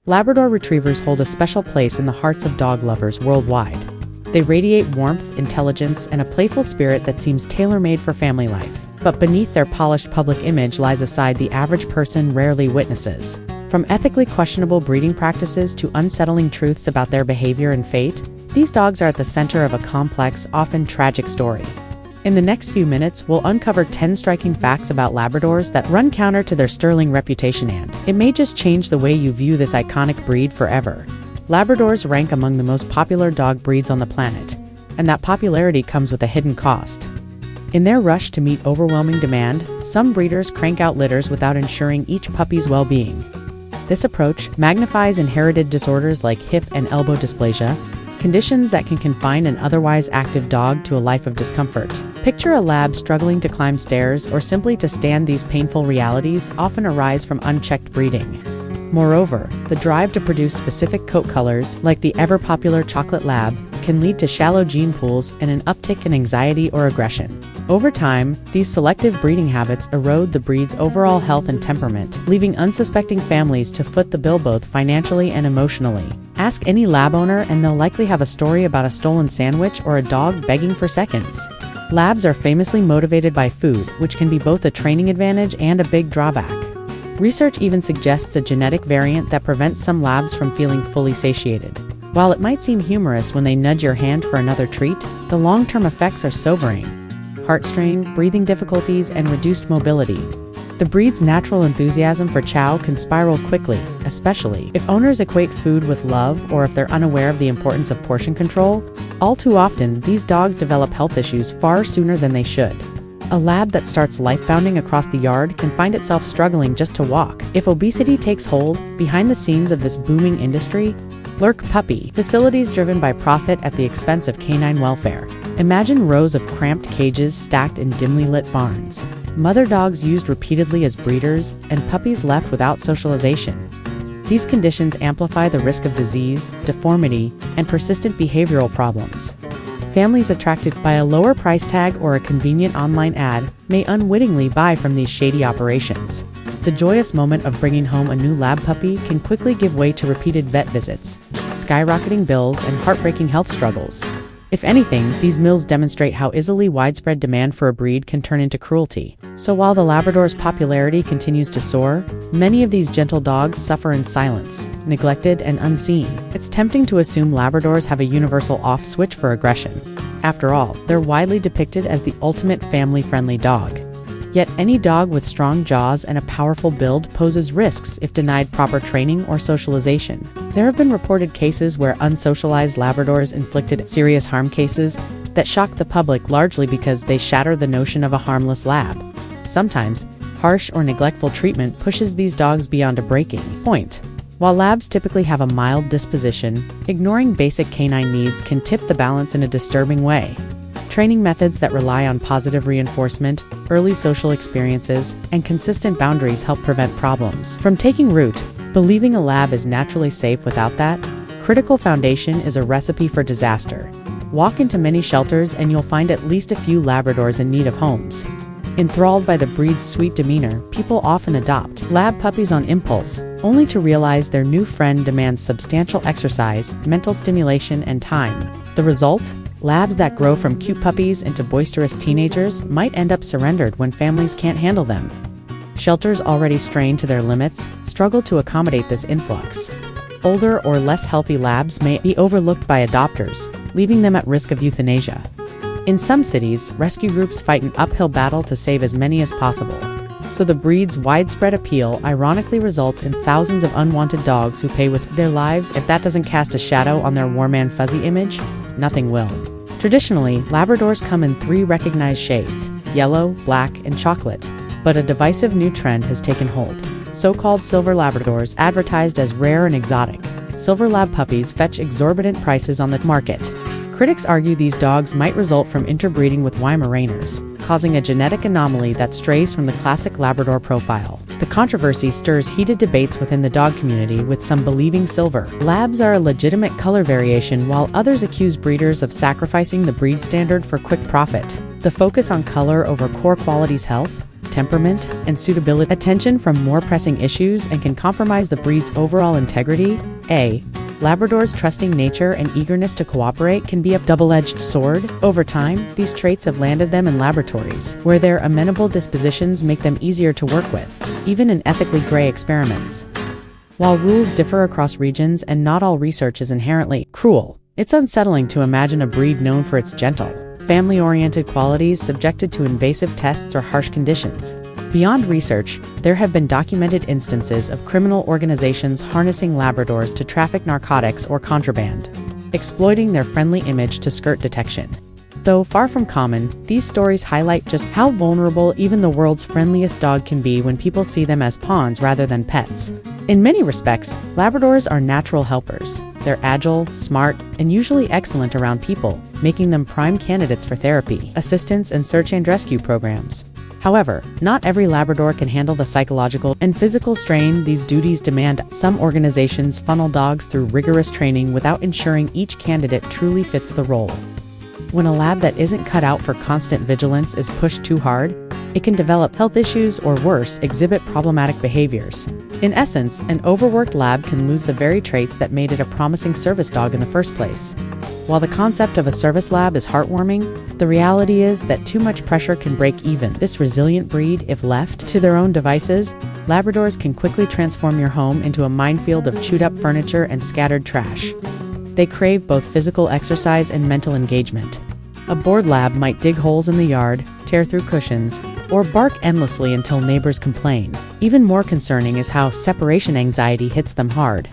Labrador Retrievers hold a special place in the hearts of dog lovers worldwide. They radiate warmth, intelligence, and a playful spirit that seems tailor-made for family life. But beneath their polished public image lies a side the average person rarely witnesses. From ethically questionable breeding practices to unsettling truths about their behavior and fate, these dogs are at the center of a complex, often tragic story. In the next few minutes, we'll uncover 10 striking facts about Labradors that run counter to their sterling reputation, and it may just change the way you view this iconic breed forever. Labradors rank among the most popular dog breeds on the planet, and that popularity comes with a hidden cost. In their rush to meet overwhelming demand, some breeders crank out litters without ensuring each puppy's well-being. This approach magnifies inherited disorders like hip and elbow dysplasia, conditions that can confine an otherwise active dog to a life of discomfort. Picture a lab struggling to climb stairs or simply to stand. These painful realities often arise from unchecked breeding. Moreover, the drive to produce specific coat colors, like the ever-popular chocolate lab, can lead to shallow gene pools and an uptick in anxiety or aggression. Over time, these selective breeding habits erode the breed's overall health and temperament, leaving unsuspecting families to foot the bill both financially and emotionally. Ask any lab owner and they'll likely have a story about a stolen sandwich or a dog begging for seconds. Labs are famously motivated by food, which can be both a training advantage and a big drawback. Research even suggests a genetic variant that prevents some labs from feeling fully satiated. While it might seem humorous when they nudge your hand for another treat, the long-term effects are sobering. Heart strain, breathing difficulties, and reduced mobility. The breed's natural enthusiasm for chow can spiral quickly, especially if owners equate food with love or if they're unaware of the importance of portion control. All too often, these dogs develop health issues far sooner than they should. A lab that starts life-bounding across the yard can find itself struggling just to walk. If obesity takes hold, behind the scenes of this booming industry lurk puppy facilities driven by profit at the expense of canine welfare. Imagine rows of cramped cages stacked in dimly lit barns, mother dogs used repeatedly as breeders, and puppies left without socialization. These conditions amplify the risk of disease, deformity, and persistent behavioral problems. Families attracted by a lower price tag or a convenient online ad may unwittingly buy from these shady operations. The joyous moment of bringing home a new lab puppy can quickly give way to repeated vet visits, skyrocketing bills, and heartbreaking health struggles. If anything, these mills demonstrate how easily widespread demand for a breed can turn into cruelty. So while the Labrador's popularity continues to soar, many of these gentle dogs suffer in silence, neglected and unseen. It's tempting to assume Labradors have a universal off switch for aggression. After all, they're widely depicted as the ultimate family-friendly dog. Yet any dog with strong jaws and a powerful build poses risks if denied proper training or socialization. There have been reported cases where unsocialized Labradors inflicted serious harm, cases that shock the public largely because they shatter the notion of a harmless lab. Sometimes, harsh or neglectful treatment pushes these dogs beyond a breaking point. While labs typically have a mild disposition, ignoring basic canine needs can tip the balance in a disturbing way. Training methods that rely on positive reinforcement, early social experiences, and consistent boundaries help prevent problems from taking root. Believing a lab is naturally safe without that critical foundation is a recipe for disaster. Walk into many shelters and you'll find at least a few Labradors in need of homes. Enthralled by the breed's sweet demeanor, people often adopt lab puppies on impulse, only to realize their new friend demands substantial exercise, mental stimulation, and time. The result? Labs that grow from cute puppies into boisterous teenagers might end up surrendered when families can't handle them. Shelters already strained to their limits struggle to accommodate this influx. Older or less healthy labs may be overlooked by adopters, leaving them at risk of euthanasia. In some cities, rescue groups fight an uphill battle to save as many as possible. So the breed's widespread appeal ironically results in thousands of unwanted dogs who pay with their lives. If that doesn't cast a shadow on their warm and fuzzy image, nothing will. Traditionally, Labradors come in 3 recognized shades: yellow, black, and chocolate. But a divisive new trend has taken hold. So-called silver Labradors, advertised as rare and exotic. Silver lab puppies fetch exorbitant prices on the market. Critics argue these dogs might result from interbreeding with Weimaraners, causing a genetic anomaly that strays from the classic Labrador profile. The controversy stirs heated debates within the dog community, with some believing silver labs are a legitimate color variation while others accuse breeders of sacrificing the breed standard for quick profit. The focus on color over core qualities, health, temperament and suitability attention from more pressing issues and can compromise the breed's overall integrity. A. Labrador's trusting nature and eagerness to cooperate can be a double-edged sword. Over time, these traits have landed them in laboratories, where their amenable dispositions make them easier to work with, even in ethically gray experiments. While rules differ across regions and not all research is inherently cruel, it's unsettling to imagine a breed known for its gentle, family-oriented qualities subjected to invasive tests or harsh conditions. Beyond research, there have been documented instances of criminal organizations harnessing Labradors to traffic narcotics or contraband, exploiting their friendly image to skirt detection. Though far from common, these stories highlight just how vulnerable even the world's friendliest dog can be when people see them as pawns rather than pets. In many respects, Labradors are natural helpers. They're agile, smart, and usually excellent around people, making them prime candidates for therapy, assistance, and search and rescue programs. However, not every Labrador can handle the psychological and physical strain these duties demand. Some organizations funnel dogs through rigorous training without ensuring each candidate truly fits the role. When a lab that isn't cut out for constant vigilance is pushed too hard, it can develop health issues or worse, exhibit problematic behaviors. In essence, an overworked lab can lose the very traits that made it a promising service dog in the first place. While the concept of a service lab is heartwarming, the reality is that too much pressure can break even this resilient breed. If left to their own devices, Labradors can quickly transform your home into a minefield of chewed-up furniture and scattered trash. They crave both physical exercise and mental engagement. A bored lab might dig holes in the yard, tear through cushions, or bark endlessly until neighbors complain. Even more concerning is how separation anxiety hits them hard.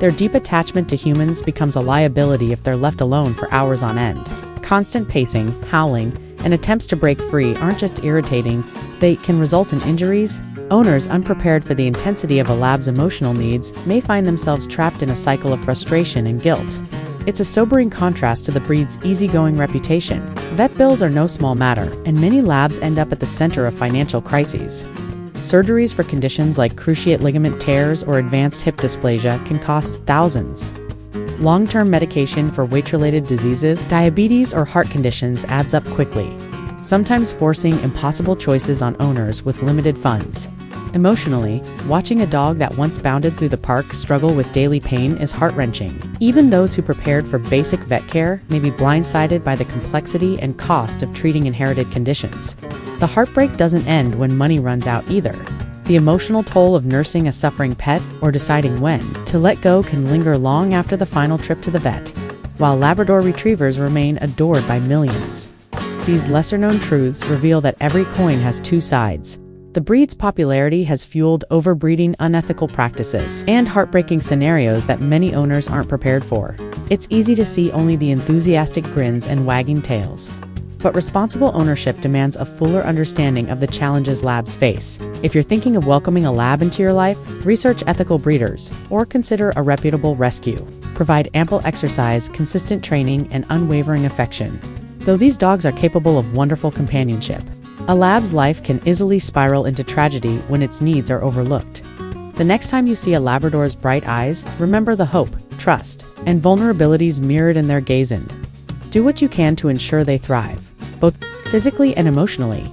Their deep attachment to humans becomes a liability if they're left alone for hours on end. Constant pacing, howling, and attempts to break free aren't just irritating, they can result in injuries. Owners unprepared for the intensity of a lab's emotional needs may find themselves trapped in a cycle of frustration and guilt. It's a sobering contrast to the breed's easygoing reputation. Vet bills are no small matter, and many labs end up at the center of financial crises. Surgeries for conditions like cruciate ligament tears or advanced hip dysplasia can cost thousands. Long-term medication for weight-related diseases, diabetes, or heart conditions adds up quickly, sometimes forcing impossible choices on owners with limited funds. Emotionally, watching a dog that once bounded through the park struggle with daily pain is heart-wrenching. Even those who prepared for basic vet care may be blindsided by the complexity and cost of treating inherited conditions. The heartbreak doesn't end when money runs out either. The emotional toll of nursing a suffering pet or deciding when to let go can linger long after the final trip to the vet, while Labrador Retrievers remain adored by millions. These lesser-known truths reveal that every coin has two sides. The breed's popularity has fueled overbreeding, unethical practices, and heartbreaking scenarios that many owners aren't prepared for. It's easy to see only the enthusiastic grins and wagging tails. But responsible ownership demands a fuller understanding of the challenges labs face. If you're thinking of welcoming a lab into your life, research ethical breeders, or consider a reputable rescue. Provide ample exercise, consistent training, and unwavering affection. Though these dogs are capable of wonderful companionship, a lab's life can easily spiral into tragedy when its needs are overlooked. The next time you see a Labrador's bright eyes, remember the hope, trust, and vulnerabilities mirrored in their gaze and do what you can to ensure they thrive, both physically and emotionally.